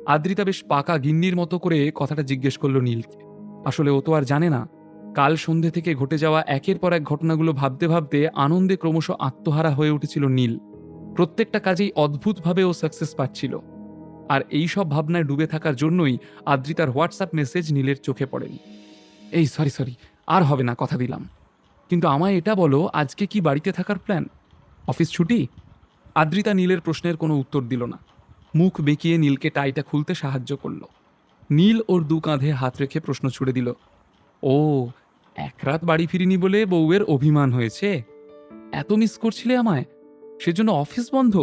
আদ্রিতা বেশ পাকা গিন্নির মতো করে কথাটা জিজ্ঞেস করলো নীলকে। আসলে ও তো আর জানে না, কাল সন্ধ্যে থেকে ঘটে যাওয়া একের পর এক ঘটনাগুলো ভাবতে ভাবতে আনন্দে ক্রমশ আত্মহারা হয়ে উঠেছিল নীল। প্রত্যেকটা কাজেই অদ্ভুতভাবে ও সাকসেস পাচ্ছিল। আর এই সব ভাবনায় ডুবে থাকার জন্যই আদ্রিতার হোয়াটসঅ্যাপ মেসেজ নীলের চোখে পড়েনি। এই সরি সরি, আর হবে না, কথা দিলাম। কিন্তু আমায় এটা বলো, আজকে কি বাড়িতে থাকার প্ল্যান? অফিস ছুটি? আদ্রিতা নীলের প্রশ্নের কোনো উত্তর দিল না। মুখ বেঁকিয়ে নীলকে টাইটা খুলতে সাহায্য করল। নীল ওর দু কাঁধে হাত রেখে প্রশ্ন ছুড়ে দিল, ও, এক রাত বাড়ি ফিরিনি বলে বউয়ের অভিমান হয়েছে? এত মিস করছিলে আমায়, সেজন্য অফিস বন্ধ?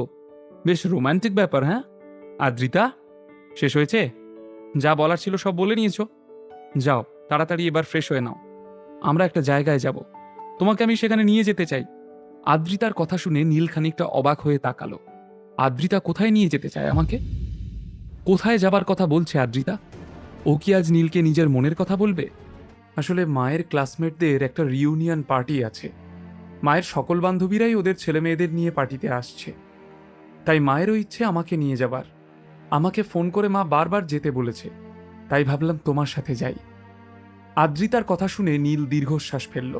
বেশ রোমান্টিক ব্যাপার, হ্যাঁ? আদ্রিতা, শেষ হয়েছে? যা বলার ছিল সব বলে নিয়েছ। যাও তাড়াতাড়ি এবার ফ্রেশ হয়ে নাও, আমরা একটা জায়গায় যাব, তোমাকে আমি সেখানে নিয়ে যেতে চাই। আদ্রিতার কথা শুনে নীল খানিকটা অবাক হয়ে তাকালো। আদ্রিতা কোথায় নিয়ে যেতে চায় আমাকে? কোথায় যাবার কথা বলছে আদ্রিতা? ও কি আজ নীলকে নিজের মনের কথা বলবে? আসলে মায়ের ক্লাসমেটদের একটা রিউনিয়ন পার্টি আছে। মায়ের সকল বান্ধবীরাই ওদের ছেলে মেয়েদের নিয়ে পার্টিতে আসছে। তাই মায়েরও ইচ্ছে আমাকে নিয়ে যাবার। আমাকে ফোন করে মা বারবার যেতে বলেছে, তাই ভাবলাম তোমার সাথে যাই। আদ্রিতার কথা শুনে নীল দীর্ঘশ্বাস ফেলল।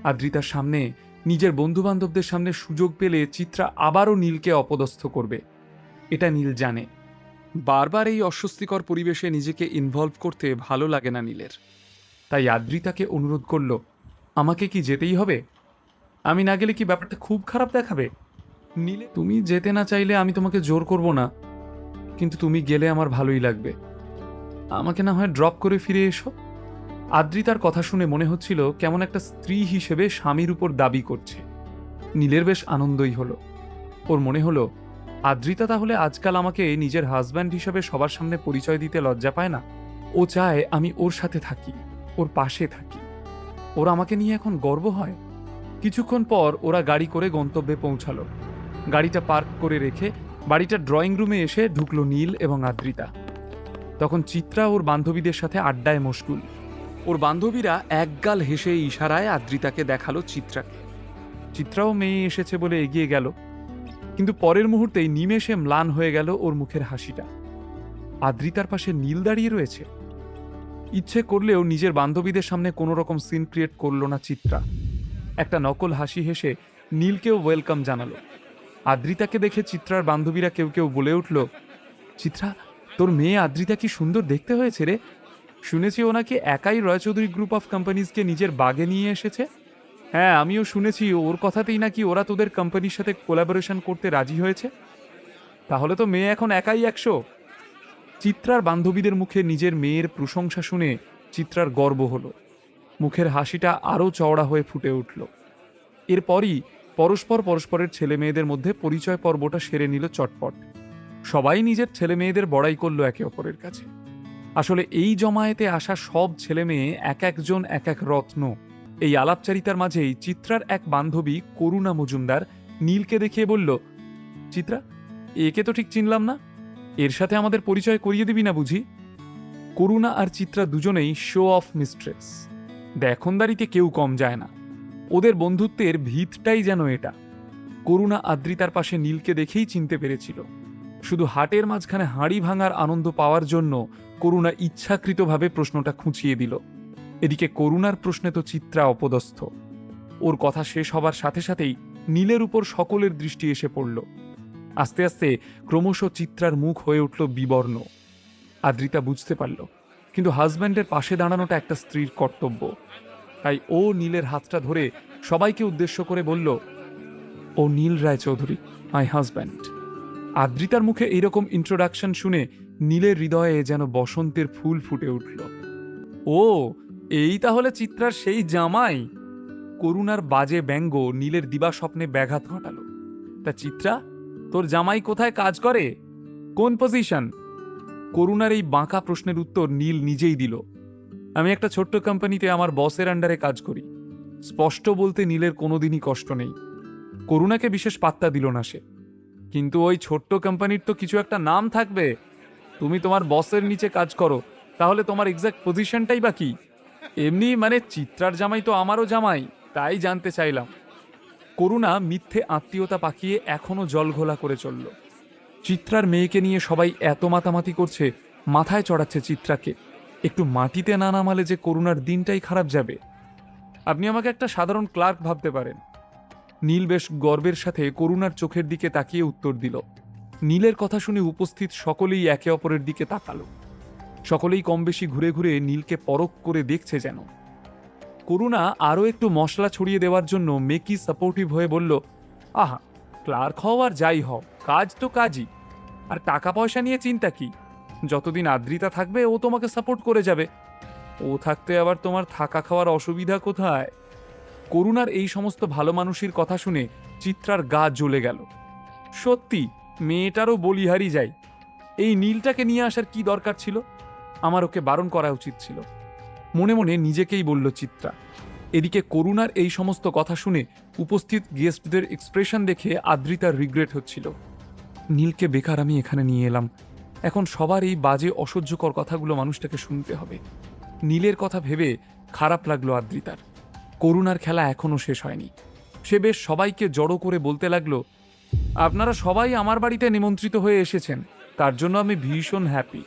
আদ্রিতার সামনে, নিজের বন্ধুবান্ধবদের সামনে সুযোগ পেলে চিত্রা আবারও নীলকে অপদস্থ করবে, এটা নীল জানে। বারবার এই অস্বস্তিকর পরিবেশে নিজেকে ইনভলভ করতে ভালো লাগে না নীলের। তাই আদ্রিতাকে অনুরোধ করল, আমাকে কি যেতেই হবে? আমি না গেলে কি ব্যাপারটা খুব খারাপ দেখাবে? নীলে, তুমি যেতে না চাইলে আমি তোমাকে জোর করব না, কিন্তু তুমি গেলে আমার ভালোই লাগবে। আমাকে না হয় ড্রপ করে ফিরে এসো। আদ্রিতার কথা শুনে মনে হচ্ছিল কেমন একটা স্ত্রী হিসেবে স্বামীর উপর দাবি করছে। নীলের বেশ আনন্দই হলো। ওর মনে হলো, আদ্রিতা তাহলে আজকাল আমাকে নিজের হাজব্যান্ড হিসেবে সবার সামনে পরিচয় দিতে লজ্জা পায় না। ও চায় আমি ওর সাথে থাকি, ওর পাশে থাকি। ওর আমাকে নিয়ে এখন গর্ব হয়। কিছুক্ষণ পর ওরা গাড়ি করে গন্তব্যে পৌঁছালো। গাড়িটা পার্ক করে রেখে বাড়িটার ড্রয়িং রুমে এসে ঢুকলো নীল এবং আদ্রিতা। তখন চিত্রা ওর বান্ধবীদের সাথে আড্ডায় মশগুল। ওর বান্ধবীরা একগাল হেসে ইশারায় আদ্রিতাকে দেখালো চিত্রাকে। চিত্রাও মেয়ে এসেছে বলে এগিয়ে গেল, কিন্তু পরের মুহূর্তেই নিমেষে ম্লান হয়ে গেল ওর মুখের হাসিটা। আদ্রিতার পাশে নীল দাঁড়িয়ে রয়েছে। ইচ্ছে করলেও নিজের বান্ধবীদের সামনে কোনো রকম সিন ক্রিয়েট করলো না চিত্রা। একটা নকল হাসি হেসে নীলকেও ওয়েলকাম জানালো। আদ্রিতাকে দেখে চিত্রার বান্ধবীরা কেউ কেউ বলে উঠল, চিত্রা, তোর মেয়ে আদ্রিতা কি সুন্দর দেখতে হয়েছে রে। শুনেছি ও নাকি একাই রয়চৌধুরী গ্রুপ অফ কোম্পানিজকে নিজের বাগে নিয়ে এসেছে। হ্যাঁ, আমিও শুনেছি ওর কথাতেই নাকি ওরা তোদের কোম্পানির সাথে কোলাবোরেশন করতে রাজি হয়েছে। তাহলে তো মেয়ে এখন একাই 100। চিত্রার বান্ধবীদের মুখে নিজের মেয়ের প্রশংসা শুনে চিত্রার গর্ব হলো। মুখের হাসিটা আরও চওড়া হয়ে ফুটে উঠল। এরপরই পরস্পর পরস্পরের ছেলে মেয়েদের মধ্যে পরিচয় পর্বটা সেরে নিল চটপট। সবাই নিজের ছেলে মেয়েদের বড়াই করলো একে অপরের কাছে। আসলে এই জমায়েতে আসা সব ছেলে মেয়ে এক একজন এক এক রত্ন। এই আলাপচারিতার মাঝেই চিত্রার এক বান্ধবী করুণা মজুমদার নীলকে দেখিয়ে বলল, চিত্রা, একে তো ঠিক চিনলাম না, এর সাথে আমাদের পরিচয় করিয়ে দিবি না বুঝি? করুণা আর চিত্রা দুজনেই শো অফ মিস্ট্রেস। দেখনদারিতে কেউ কম যায় না। ওদের বন্ধুত্বের ভিতটাই যেন এটা। করুণা আদ্রিতার পাশে নীলকে দেখেই চিনতে পেরেছিল। শুধু হাটের মাঝখানে হাঁড়ি ভাঙার আনন্দ পাওয়ার জন্য করুণা ইচ্ছাকৃতভাবে প্রশ্নটা খুঁচিয়ে দিল। এদিকে করুণার প্রশ্নে তো চিত্রা অপদস্থ। ওর কথা শেষ হবার সাথে সাথেই নীলের উপর সকলের দৃষ্টি এসে পড়ল। আস্তে আস্তে ক্রমশ চিত্রার মুখ হয়ে উঠল বিবর্ণ। আদ্রিতা বুঝতে পারল, কিন্তু হাজব্যান্ডের পাশে দাঁড়ানোটা একটা স্ত্রীর কর্তব্য। তাই ও নীলের হাতটা ধরে সবাইকে উদ্দেশ্য করে বলল, ও নীল রায়চৌধুরী, মাই হাজব্যান্ড। আদ্রিতার মুখে এইরকম ইন্ট্রোডাকশন শুনে নীলের হৃদয়ে যেন বসন্তের ফুল ফুটে উঠল। ও, এই তাহলে চিত্রার সেই জামাই? করুণার বাজে ব্যঙ্গ নীলের দিবা স্বপ্নে ব্যাঘাত ঘটালো। তা চিত্রা, তোর জামাই কোথায় কাজ করে, কোন পজিশন? করুণার এই বাঁকা প্রশ্নের উত্তর নীল নিজেই দিল। আমি একটা ছোট্ট কোম্পানিতে আমার বসের আন্ডারে কাজ করি। স্পষ্ট বলতে নীলের কোনোদিনই কষ্ট নেই। করুণাকে বিশেষ পাত্তা দিল না সে। কিন্তু ওই ছোট্ট কোম্পানির তো কিছু একটা নাম থাকবে। তুমি তোমার বসের নিচে কাজ করো, তাহলে তোমার এক্সাক্ট পজিশনটাই বা কি? এমনি মানে চিত্রার জামাই তো আমারও জামাই, তাই জানতে চাইলাম। করুণা মিথ্যে আত্মীয়তা পাকিয়ে এখনো জলঘোলা করে চলল। চিত্রার মেয়েকে নিয়ে সবাই এত মাতামাতি করছে, মাথায় চড়াচ্ছে চিত্রাকে। একটু মাটিতে না নামালে যে করুণার দিনটাই খারাপ যাবে। আপনি আমাকে একটা সাধারণ ক্লার্ক ভাবতে পারেন। নীল বেশ গর্বের সাথে করুণার চোখের দিকে তাকিয়ে উত্তর দিল। নীলের কথা শুনে উপস্থিত সকলেই একে অপরের দিকে তাকালো। সকলেই কম বেশি ঘুরে ঘুরে নীলকে পরখ করে দেখছে যেন। করুণা আরও একটু মশলা ছড়িয়ে দেওয়ার জন্য মেকি সাপোর্টিভ হয়ে বলল, আহা, ক্লার্ক হও আর যাই হও, কাজ তো কাজই। আর টাকা পয়সা নিয়ে চিন্তা কি? যতদিন আদ্রিতা থাকবে ও তোমাকে সাপোর্ট করে যাবে। ও থাকতে আবার তোমার থাকা খাওয়ার অসুবিধা কোথায়? করুণার এই সমস্ত ভালো মানুষের কথা শুনে চিত্রার গা জ্বলে গেল। সত্যি মেয়েটারও বলিহারি যাই। এই নীলটাকে নিয়ে আসার কি দরকার ছিল? আমার ওকে বারণ করা উচিত ছিল। মনে মনে নিজেকেই বলল চিত্রা। এদিকে করুণার এই সমস্ত কথা শুনে উপস্থিত গেস্টদের এক্সপ্রেশন দেখে আদ্রিতার রিগ্রেট হচ্ছিল। নীলকে বেকার আমি এখানে নিয়ে এলাম। এখন সবার এই বাজে অসহ্যকর কথাগুলো মানুষটাকে শুনতে হবে। নীলের কথা ভেবে খারাপ লাগলো আদ্রিতার। করুণার খেলা এখনো শেষ হয়নি। সে বেশ সবাইকে জড়ো করে বলতে লাগলো, আপনারা সবাই আমার বাড়িতে নিমন্ত্রিত হয়ে এসেছেন, তার জন্য আমি ভীষণ হ্যাপি।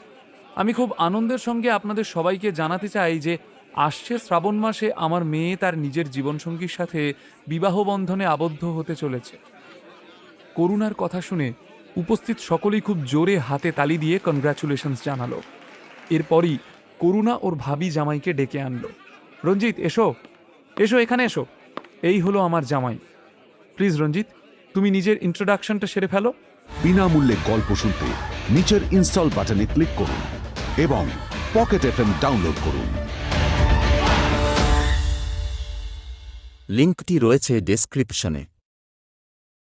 আমি খুব আনন্দের সঙ্গে আপনাদের সবাইকে জানাতে চাই যে আসছে শ্রাবণ মাসে আমার মেয়ে তার নিজের জীবনসঙ্গীর সাথে বিবাহ বন্ধনে আবদ্ধ হতে চলেছে। করুণার কথা শুনে উপস্থিত সকলেই খুব জোরে হাতে তালি দিয়ে কনগ্রাচুলেশনস জানালো। এরপরই করুণা ওর ভাবি জামাইকে ডেকে আনলো। রঞ্জিত, এসো এসো, এখানে এসো। এই হলো আমার জামাই। প্লিজ রঞ্জিত, তুমি নিজের ইন্ট্রোডাকশনটা সেরে ফেলো। বিনামূল্যে গল্প শুনতে নিচের ইনস্টল বাটনে ক্লিক করুন এবং পকেট এফএম ডাউনলোড করুন। লিঙ্কটি রয়েছে ডেসক্রিপশনে।